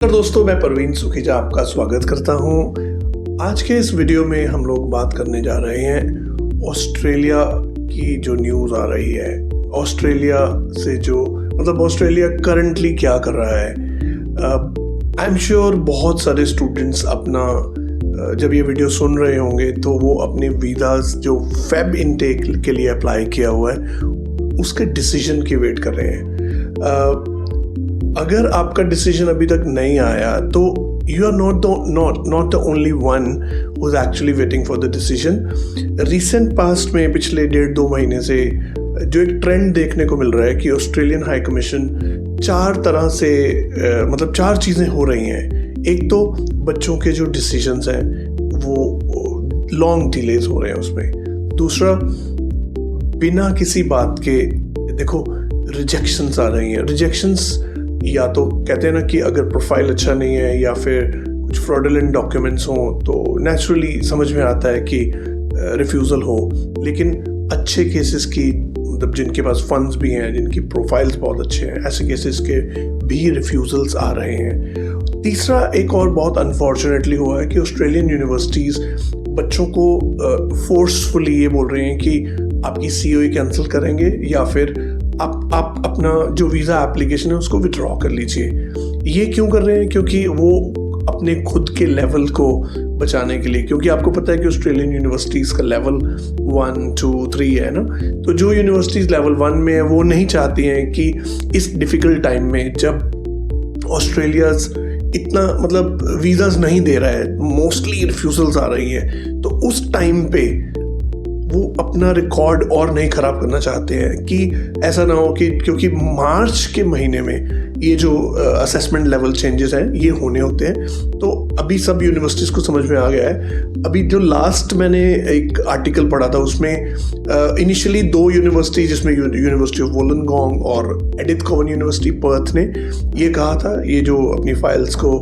दोस्तों, मैं परवीन सुखीजा आपका स्वागत करता हूं। आज के इस वीडियो में हम लोग बात करने जा रहे हैं ऑस्ट्रेलिया की जो न्यूज़ आ रही है। ऑस्ट्रेलिया से जो ऑस्ट्रेलिया करंटली क्या कर रहा है। आई एम श्योर बहुत सारे स्टूडेंट्स अपना जब ये वीडियो सुन रहे होंगे तो वो अपने वीज़ाज जो फेब इनटेक के लिए अप्लाई किया हुआ है उसके डिसीजन की वेट कर रहे हैं। अगर आपका डिसीजन अभी तक नहीं आया तो you are not the only one who is actually waiting for the decision. Recent past में पिछले 1.5-2 महीने से जो एक ट्रेंड देखने को मिल रहा है कि ऑस्ट्रेलियन हाई कमीशन 4 तरह से 4 चीज़ें हो रही हैं। एक तो बच्चों के जो डिसीजंस हैं वो लॉन्ग डिलेज हो रहे हैं उसमें। दूसरा, बिना किसी बात के देखो रिजेक्शंस आ रही हैं। रिजेक्शंस या तो कहते हैं ना कि अगर प्रोफाइल अच्छा नहीं है या फिर कुछ फ्रॉडुलेंट डॉक्यूमेंट्स हों तो नेचुरली समझ में आता है कि रिफ्यूज़ल हो। लेकिन अच्छे केसेस की जिनके पास फंड्स भी हैं, जिनकी प्रोफाइल्स बहुत अच्छे हैं, ऐसे केसेस के भी रिफ्यूज़ल्स आ रहे हैं। तीसरा एक और बहुत अनफॉर्चुनेटली हुआ है कि ऑस्ट्रेलियन यूनिवर्सिटीज़ बच्चों को फोर्सफुली ये बोल रहे हैं कि आपकी COE कैंसिल करेंगे या फिर आप अपना जो वीज़ा एप्लीकेशन है उसको विड्रॉ कर लीजिए। ये क्यों कर रहे हैं? क्योंकि वो अपने खुद के लेवल को बचाने के लिए, क्योंकि आपको पता है कि ऑस्ट्रेलियन यूनिवर्सिटीज़ का लेवल 1, 2, 3 है ना। तो जो यूनिवर्सिटीज़ लेवल 1 में है वो नहीं चाहती हैं कि इस डिफ़िकल्ट टाइम में जब ऑस्ट्रेलियाज़ इतना वीज़ाज़ नहीं दे रहा है, मोस्टली रिफ्यूज़ल्स आ रही है, तो उस टाइम पे वो अपना रिकॉर्ड और नहीं ख़राब करना चाहते हैं कि ऐसा ना हो कि क्योंकि मार्च के महीने में ये जो असेसमेंट लेवल चेंजेस हैं ये होने होते हैं। तो अभी सब यूनिवर्सिटीज़ को समझ में आ गया है। अभी जो लास्ट मैंने एक आर्टिकल पढ़ा था उसमें इनिशियली 2 यूनिवर्सिटी जिसमें यूनिवर्सिटी ऑफ वोllongong और एडिथ कॉवन यूनिवर्सिटी पर्थ ने ये कहा था ये जो अपनी फाइल्स को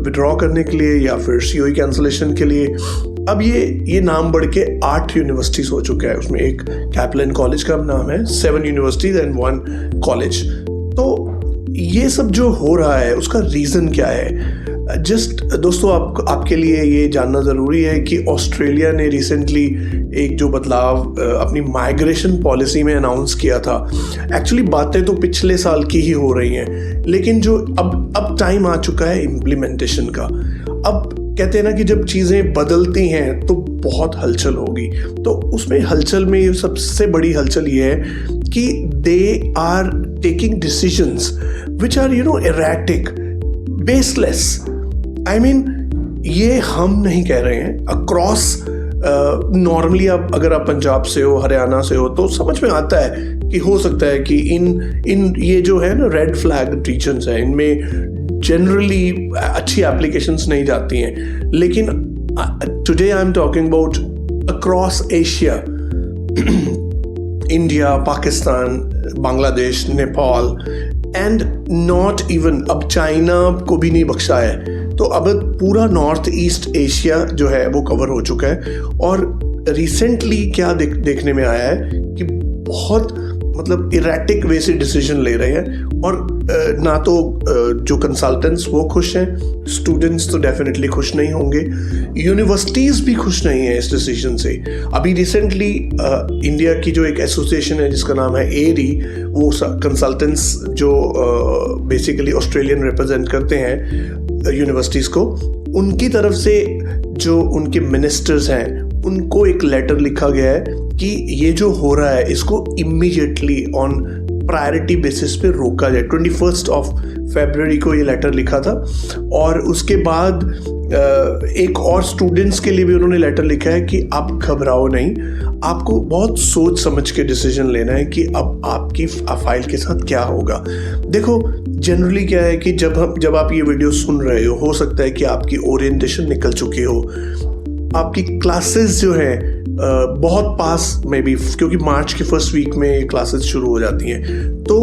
विड्रॉ करने के लिए या फिर COE कैंसलेशन के लिए। अब ये नाम बढ़ के 8 यूनिवर्सिटीज़ हो चुका है। उसमें एक कैपलन कॉलेज का नाम है, 7 यूनिवर्सिटीज़ एंड 1 कॉलेज। तो ये सब जो हो रहा है उसका रीज़न क्या है? जस्ट दोस्तों आपके लिए ये जानना ज़रूरी है कि ऑस्ट्रेलिया ने रिसेंटली एक जो बदलाव अपनी माइग्रेशन पॉलिसी में अनाउंस किया था। एक्चुअली बातें तो पिछले साल की ही हो रही हैं, लेकिन जो अब टाइम आ चुका है इम्प्लीमेंटेशन का। अब कहते हैं ना कि जब चीज़ें बदलती हैं तो बहुत हलचल होगी। तो उसमें हलचल में सबसे बड़ी हलचल ये है कि they are taking decisions which are erratic, baseless. I mean, ये हम नहीं कह रहे हैं। अक्रॉस नॉर्मली अगर आप पंजाब से हो, हरियाणा से हो तो समझ में आता है कि हो सकता है कि इन ये जो है ना रेड फ्लैग रीजन्स हैं, इनमें जनरली अच्छी एप्लीकेशंस नहीं जाती हैं। लेकिन today I am talking about across Asia, India, Pakistan, Bangladesh, Nepal and not even अब चाइना को भी नहीं बख्शा है। तो अब पूरा नॉर्थ ईस्ट एशिया जो है वो कवर हो चुका है। और रिसेंटली क्या देखने में आया है कि बहुत इरेटिक वे से डिसीजन ले रहे हैं। और ना तो जो कंसल्टेंट्स वो खुश हैं, स्टूडेंट्स तो डेफिनेटली खुश नहीं होंगे, यूनिवर्सिटीज़ भी खुश नहीं है इस डिसीजन से। अभी रिसेंटली इंडिया की जो एक एसोसिएशन है जिसका नाम है ARI, वो कंसल्टेंट्स जो बेसिकली ऑस्ट्रेलियन रिप्रेजेंट करते हैं यूनिवर्सिटीज़ को, उनकी तरफ से जो उनके मिनिस्टर्स हैं उनको एक लेटर लिखा गया है कि ये जो हो रहा है इसको इमीडिएटली ऑन प्रायोरिटी बेसिस पे रोका जाए। 21 फरवरी को ये लेटर लिखा था। और उसके बाद एक और स्टूडेंट्स के लिए भी उन्होंने लेटर लिखा है कि आप घबराओ नहीं, आपको बहुत सोच समझ के डिसीजन लेना है कि अब आपकी फाइल के साथ क्या होगा। देखो जनरली क्या है कि जब आप ये वीडियो सुन रहे हो सकता है कि आपकी ओरिएंटेशन निकल चुकी हो, आपकी क्लासेस जो है बहुत पास में भी, क्योंकि मार्च के फर्स्ट वीक में क्लासेस शुरू हो जाती हैं, तो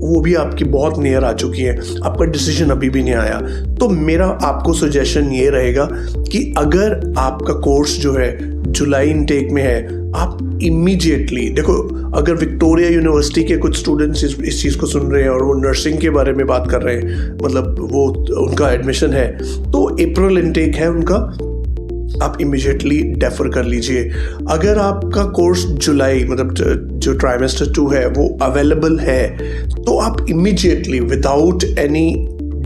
वो भी आपकी बहुत नियर आ चुकी है, आपका डिसीजन अभी भी नहीं आया। तो मेरा आपको सजेशन ये रहेगा कि अगर आपका कोर्स जो है जुलाई इनटेक में है, आप इमीडिएटली देखो, अगर विक्टोरिया यूनिवर्सिटी के कुछ स्टूडेंट्स इस चीज़ को सुन रहे हैं और वो नर्सिंग के बारे में बात कर रहे हैं, मतलब वो उनका एडमिशन है, तो अप्रैल इनटेक है उनका, आप इमीडिएटली डेफर कर लीजिए। अगर आपका कोर्स जुलाई मतलब जो ट्राइमेस्टर 2 है वो अवेलेबल है, तो आप इमीडिएटली विदाउट एनी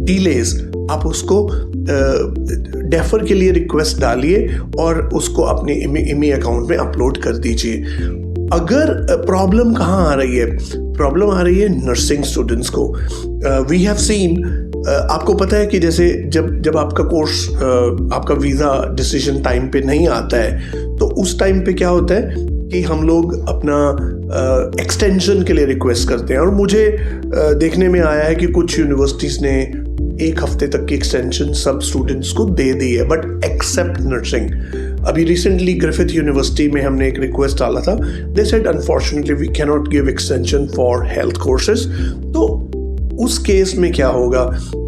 डिलेज आप उसको डेफर के लिए रिक्वेस्ट डालिए और उसको अपने इमी अकाउंट में अपलोड कर दीजिए। अगर प्रॉब्लम कहाँ आ रही है, प्रॉब्लम आ रही है नर्सिंग स्टूडेंट्स को। वी हैव सीन, आपको पता है कि जैसे जब आपका कोर्स आपका वीज़ा डिसीजन टाइम पे नहीं आता है, तो उस टाइम पे क्या होता है कि हम लोग अपना एक्सटेंशन के लिए रिक्वेस्ट करते हैं, और मुझे देखने में आया है कि कुछ यूनिवर्सिटीज़ ने 1 हफ्ते तक की एक्सटेंशन सब स्टूडेंट्स को दे दी है, बट एक्सेप्ट नर्सिंग। अभी रिसेंटली ग्रिफिथ यूनिवर्सिटी में हमने एक रिक्वेस्ट डाला था, they said unfortunately we can not give extension for health courses. तो उस केस में क्या होगा,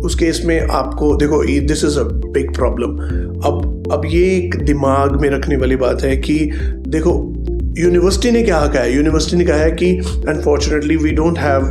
उस केस में आपको देखो, this is a big problem. अब ये एक दिमाग में रखने वाली बात है कि देखो, यूनिवर्सिटी ने क्या कहा है, यूनिवर्सिटी ने कहा है कि unfortunately we don't have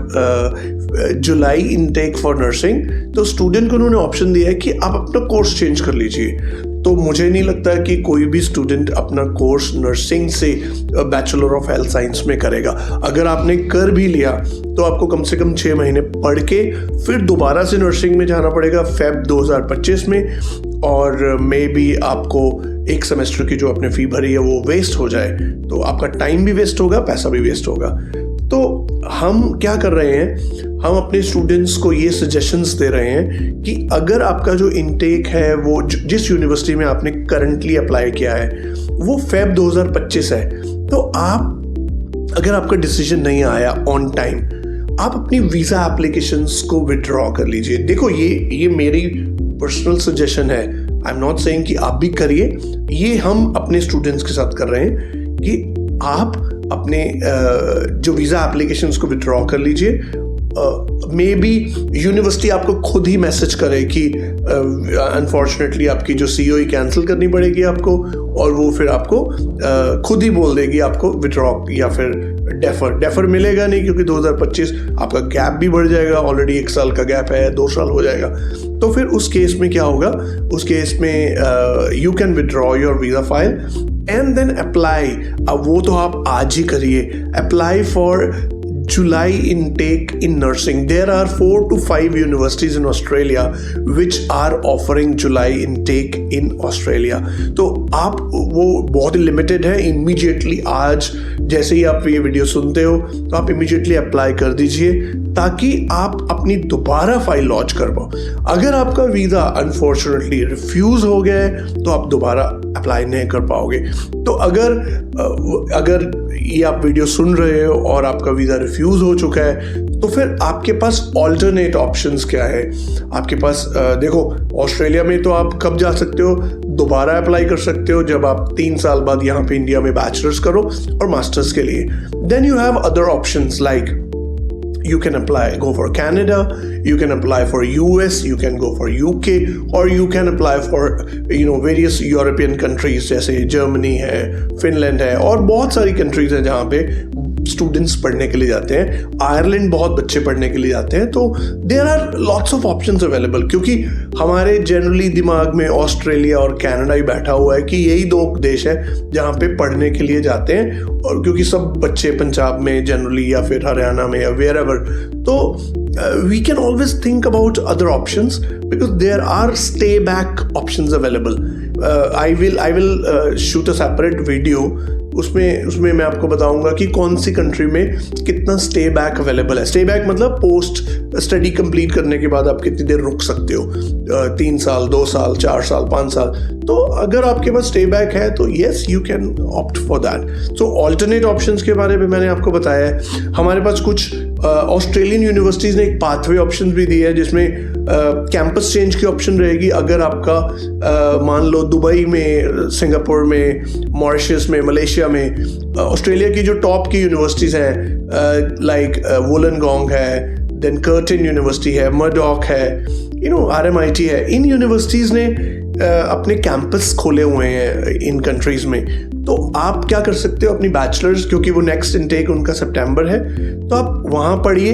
July intake for nursing. तो स्टूडेंट को उन्होंने ऑप्शन दिया है कि आप अपना कोर्स चेंज कर लीजिए। तो मुझे नहीं लगता कि कोई भी स्टूडेंट अपना कोर्स नर्सिंग से बैचलर ऑफ हेल्थ साइंस में करेगा। अगर आपने कर भी लिया तो आपको कम से कम 6 महीने पढ़ के फिर दोबारा से नर्सिंग में जाना पड़ेगा फेब 2025 में, और मे बी आपको 1 सेमेस्टर की जो आपने फ़ी भरी है वो वेस्ट हो जाए, तो आपका टाइम भी वेस्ट होगा, पैसा भी वेस्ट होगा। तो हम क्या कर रहे हैं, हम अपने स्टूडेंट्स को ये सजेशंस दे रहे हैं कि अगर आपका जो इनटेक है वो जिस यूनिवर्सिटी में आपने करंटली अप्लाई किया है वो फेब 2025 है, तो आप अगर आपका डिसीजन नहीं आया ऑन टाइम, आप अपनी वीज़ा एप्लीकेशंस को विड्रॉ कर लीजिए। देखो, ये मेरी पर्सनल सजेशन है, आई एम नॉट सेइंग कि आप भी करिए, ये हम अपने स्टूडेंट्स के साथ कर रहे हैं कि आप अपने जो वीज़ा एप्लीकेशंस को विड्रॉ कर लीजिए। मे बी यूनिवर्सिटी आपको खुद ही मैसेज करे कि अनफॉर्चुनेटली आपकी जो COE कैंसिल करनी पड़ेगी आपको, और वो फिर आपको खुद ही बोल देगी आपको विड्रॉ या फिर डेफर मिलेगा नहीं, क्योंकि 2025 आपका गैप भी बढ़ जाएगा, ऑलरेडी 1 साल का गैप है, 2 साल हो जाएगा। तो फिर उस केस में क्या होगा, उस केस में you can withdraw your visa file and then apply. अब वो तो आप आज ही करिए, apply for July intake in nursing. There are 4 to 5 universities in Australia which are offering July intake in Australia. तो आप वो बहुत लिमिटेड है, इमीडिएटली आज जैसे ही आप ये वीडियो सुनते हो तो आप इमीडिएटली अप्लाई कर दीजिए ताकि आप अपनी दोबारा फाइल लॉन्च कर पाओ। अगर आपका वीज़ा अनफॉर्चुनेटली रिफ्यूज़ हो गया है तो आप दोबारा अप्लाई नहीं कर पाओगे। तो अगर ये आप वीडियो सुन रहे हो और आपका वीज़ा रिफ्यूज़ हो चुका है, तो फिर आपके पास ऑल्टरनेट ऑप्शंस क्या है। आपके पास देखो, ऑस्ट्रेलिया में तो आप कब जा सकते हो, दोबारा अप्लाई कर सकते हो जब आप 3 साल बाद यहाँ पे इंडिया में बैचलर्स करो और मास्टर्स के लिए। Then you have other options like you can go for Canada, you can apply for US, you can go for UK, or you can apply for various European countries जैसे Germany है, Finland है, और बहुत सारी countries हैं जहाँ पे students पढ़ने के लिए जाते हैं। आयरलैंड बहुत बच्चे पढ़ने के लिए जाते हैं। तो there are lots of options available, क्योंकि हमारे जनरली दिमाग में ऑस्ट्रेलिया और कनाडा ही बैठा हुआ है कि यही 2 देश है जहाँ पे पढ़ने के लिए जाते हैं, और क्योंकि सब बच्चे पंजाब में जनरली या फिर हरियाणा में या वेयर एवर, तो we can always think about other options because there are stay back options available. I will shoot a separate video. उसमें मैं आपको बताऊंगा कि कौन सी कंट्री में कितना स्टे बैक अवेलेबल है। स्टे बैक मतलब पोस्ट स्टडी कंप्लीट करने के बाद आप कितनी देर रुक सकते हो, 3 साल, 2 साल, 4 साल, 5 साल। तो अगर आपके पास स्टे बैक है तो yes you can opt for that. So alternate options के बारे में मैंने आपको बताया है। हमारे पास कुछ ऑस्ट्रेलियन यूनिवर्सिटीज़ ने एक पाथवे ऑप्शन भी दिया है जिसमें कैंपस चेंज की ऑप्शन रहेगी। अगर आपका मान लो दुबई में, सिंगापुर में, मॉरिशस में, मलेशिया में, ऑस्ट्रेलिया की जो टॉप की यूनिवर्सिटीज़ हैं लाइक वुलंगोंग है, देन कर्टिन यूनिवर्सिटी है, मर्डॉक है, RMIT है। इन यूनिवर्सिटीज़ ने अपने कैंपस खोले हुए हैं इन कंट्रीज़ में। तो आप क्या कर सकते हो, अपनी बैचलर्स, क्योंकि वो नेक्स्ट इनटेक उनका सितंबर है, तो आप वहाँ पढ़िए,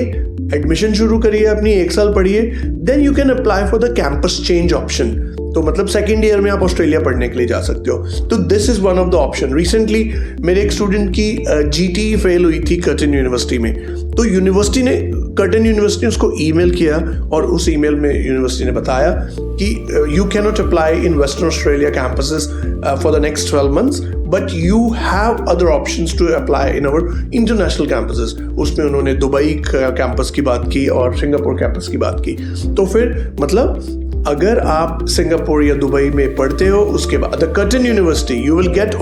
एडमिशन शुरू करिए अपनी, 1 साल पढ़िए, then you can apply for the campus change option. तो मतलब सेकेंड ईयर में आप ऑस्ट्रेलिया पढ़ने के लिए जा सकते हो। तो this is one of the option. Recently मेरे एक स्टूडेंट की GT फेल हुई थी कर्टिन यूनिवर्सिटी में, तो यूनिवर्सिटी ने, कर्टिन यूनिवर्सिटी ने उसको ईमेल किया और उस ईमेल में यूनिवर्सिटी ने बताया कि you can not apply in western Australia campuses for the next 12 months, but you have other options to apply in our international campuses. उसमें उन्होंने दुबई कैंपस की बात की और सिंगापुर कैंपस की बात की। तो फिर मतलब अगर आप सिंगापुर या दुबई में पढ़ते हो, उसके बाद the Curtin university you will get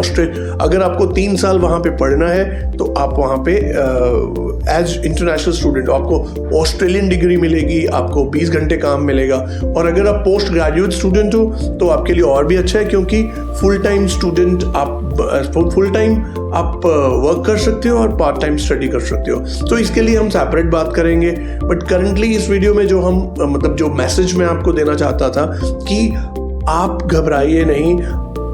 अगर आपको 3 साल वहाँ पे पढ़ना है तो आप वहाँ पे एज इंटरनेशनल स्टूडेंट आपको ऑस्ट्रेलियन डिग्री मिलेगी, आपको 20 घंटे काम मिलेगा। और अगर आप पोस्ट ग्रेजुएट स्टूडेंट हो तो आपके लिए और भी अच्छा है, क्योंकि फुल टाइम स्टूडेंट आप फुल टाइम आप वर्क कर सकते हो और पार्ट टाइम स्टडी कर सकते हो। तो इसके लिए हम सेपरेट बात करेंगे, बट करंटली इस वीडियो में जो हम मतलब जो मैसेज मैं आपको देना चाहता था कि आप घबराइए नहीं।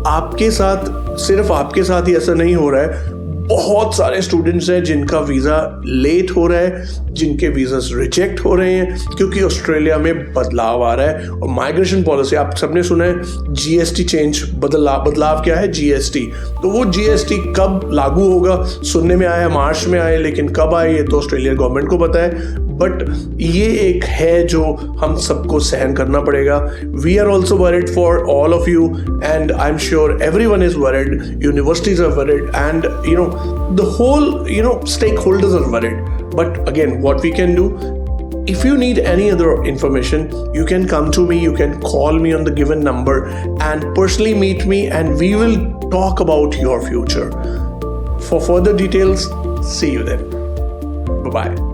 आपके साथ, सिर्फ आपके साथ ही ऐसा नहीं हो रहा है, बहुत सारे स्टूडेंट्स हैं जिनका वीज़ा लेट हो रहा है, जिनके वीज़ास रिजेक्ट हो रहे हैं, क्योंकि ऑस्ट्रेलिया में बदलाव आ रहा है। और माइग्रेशन पॉलिसी, आप सबने सुना है GST चेंज, बदलाव क्या है, GST। तो वो GST कब लागू होगा, सुनने में आया मार्च में आए, लेकिन कब आए ये तो ऑस्ट्रेलिया गवर्नमेंट को पता है। बट ये एक है जो हम सबको सहन करना पड़ेगा। We are also worried for all of you, and I am sure everyone is worried, universities are worried, and the whole stakeholders are worried. But again, what we can do, if you need any other information, you can come to me, you can call me on the given number and personally meet me, and we will talk about your future. For further details, see you then. Bye bye.